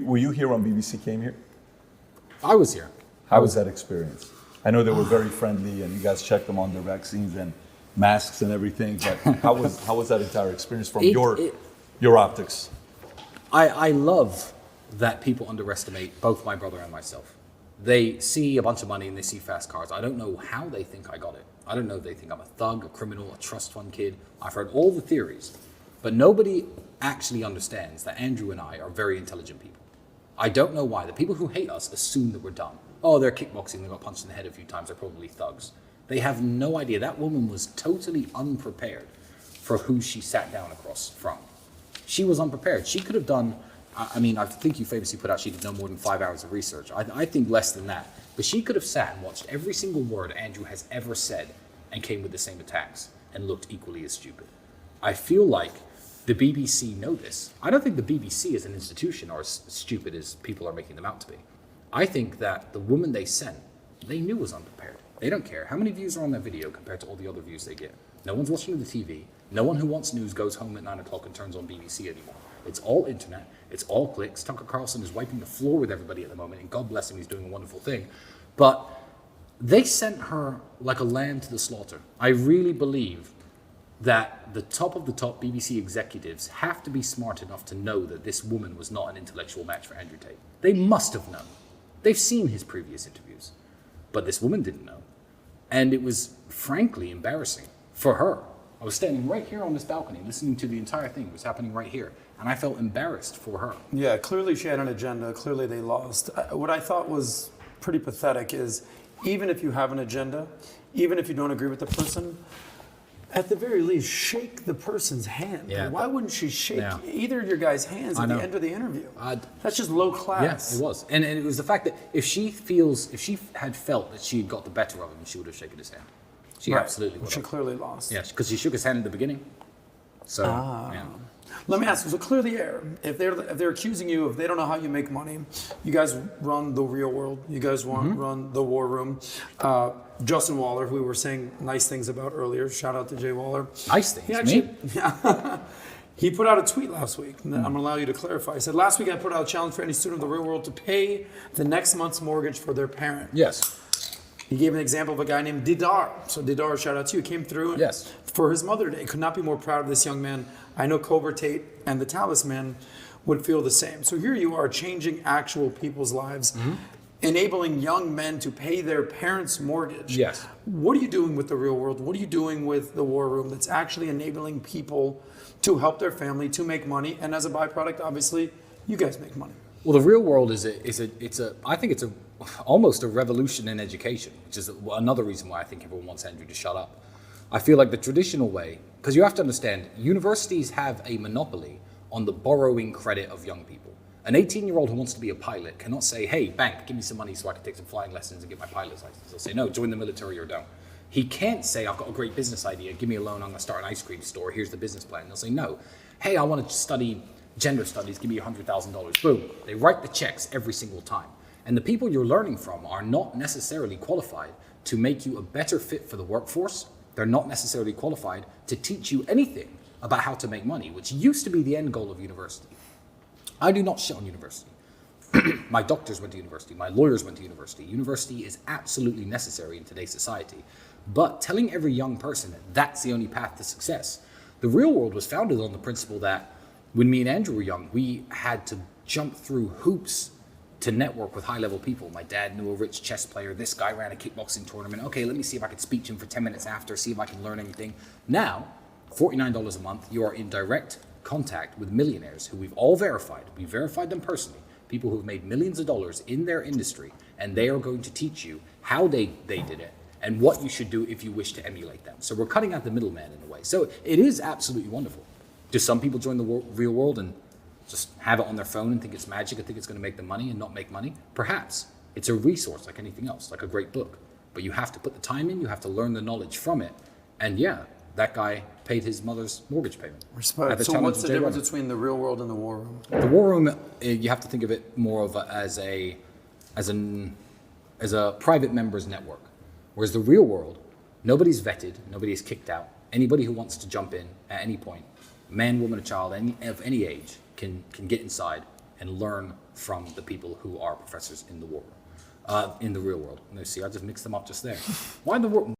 were you here when BBC came here? I was here. How was that experience? I know they were very friendly, and you guys checked them on their vaccines and masks and everything. But how was that entire experience from your optics? I love that people underestimate both my brother and myself. They see a bunch of money and they see fast cars. I don't know how they think I got it. I don't know if they think I'm a thug, a criminal, a trust fund kid. I've heard all the theories, but nobody actually understands that Andrew and I are very intelligent people. I don't know why. The people who hate us assume that we're dumb. Oh, they're kickboxing, they got punched in the head a few times, they're probably thugs. They have no idea. That woman was totally unprepared for who she sat down across from. She was unprepared. She could have done, I mean, I think you famously put out she did no more than 5 hours of research. I think less than that. But she could have sat and watched every single word Andrew has ever said and came with the same attacks and looked equally as stupid. I feel like the BBC know this. I don't think the BBC as an institution are as stupid as people are making them out to be. I think that the woman they sent, they knew was unprepared. They don't care. How many views are on that video compared to all the other views they get? No one's watching the TV. No one who wants news goes home at 9 o'clock and turns on BBC anymore. It's all internet. It's all clicks. Tucker Carlson is wiping the floor with everybody at the moment, and God bless him, he's doing a wonderful thing. But they sent her like a lamb to the slaughter. I really believe that the top of the top BBC executives have to be smart enough to know that this woman was not an intellectual match for Andrew Tate. They must have known. They've seen his previous interviews. But this woman didn't know. And it was frankly embarrassing for her. I was standing right here on this balcony listening to the entire thing. It was happening right here. And I felt embarrassed for her. Yeah, clearly she had an agenda. Clearly they lost. What I thought was pretty pathetic is even if you have an agenda, even if you don't agree with the person, at the very least, shake the person's hand. Yeah. Why wouldn't she shake either of your guys' hands at the end of the interview? That's just low class. Yes, it was. And it was the fact that if she had felt that she had got the better of him, she would have shaken his hand. She absolutely would have. She clearly lost. Yeah, because she shook his hand in the beginning. So, yeah. Let me ask you, so clear the air. If they're accusing you, if they don't know how you make money, you guys run the real world. You guys run the war room. Justin Waller, who we were saying nice things about earlier. Shout out to Jay Waller. Nice things, me? He put out a tweet last week. I'm going to allow you to clarify. He said, last week I put out a challenge for any student of the real world to pay the next month's mortgage for their parent. Yes. He gave an example of a guy named Didar. So Didar, shout out to you, came through for his Mother's Day. Could not be more proud of this young man. I know Cobra Tate and the Talisman would feel the same. So here you are changing actual people's lives, enabling young men to pay their parents' mortgage. Yes. What are you doing with the real world? What are you doing with the war room that's actually enabling people to help their family, to make money? And as a byproduct, obviously, you guys make money. Well, the real world I think it's almost a revolution in education, which is another reason why I think everyone wants Andrew to shut up. I feel like the traditional way, because you have to understand, universities have a monopoly on the borrowing credit of young people. An 18-year-old who wants to be a pilot cannot say, hey, bank, give me some money so I can take some flying lessons and get my pilot's license. They'll say, no, join the military or don't. He can't say, I've got a great business idea, give me a loan, I'm going to start an ice cream store, here's the business plan. They'll say, no, hey, I want to study gender studies, give me $100,000. Boom. They write the checks every single time. And the people you're learning from are not necessarily qualified to make you a better fit for the workforce. They're not necessarily qualified to teach you anything about how to make money, which used to be the end goal of university. I do not shit on university. My doctors went to university. My lawyers went to university. University is absolutely necessary in today's society. But telling every young person that that's the only path to success. The real world was founded on the principle that when me and Andrew were young, we had to jump through hoops to network with high-level people. My dad knew a rich chess player. This guy ran a kickboxing tournament. Okay, let me see if I could speak to him for 10 minutes after, see if I can learn anything. Now, $49 a month, you are in direct contact with millionaires who we've all verified. We verified them personally. People who have made millions of dollars in their industry, and they are going to teach you how they did it and what you should do if you wish to emulate them. So we're cutting out the middleman in a way. So it is absolutely wonderful. Do some people join the real world and just have it on their phone and think it's magic and think it's going to make them money and not make money? Perhaps. It's a resource like anything else, like a great book. But you have to put the time in, you have to learn the knowledge from it. And yeah, that guy paid his mother's mortgage payment. Respect. So what's the difference between the real world and the war room? The war room, you have to think of it more of as a private members network. Whereas the real world, nobody's vetted, nobody's kicked out. Anybody who wants to jump in at any point, man, woman, or child, of any age, can get inside and learn from the people who are professors in the war, in the real world. And see, I just mixed them up just there. Why the war?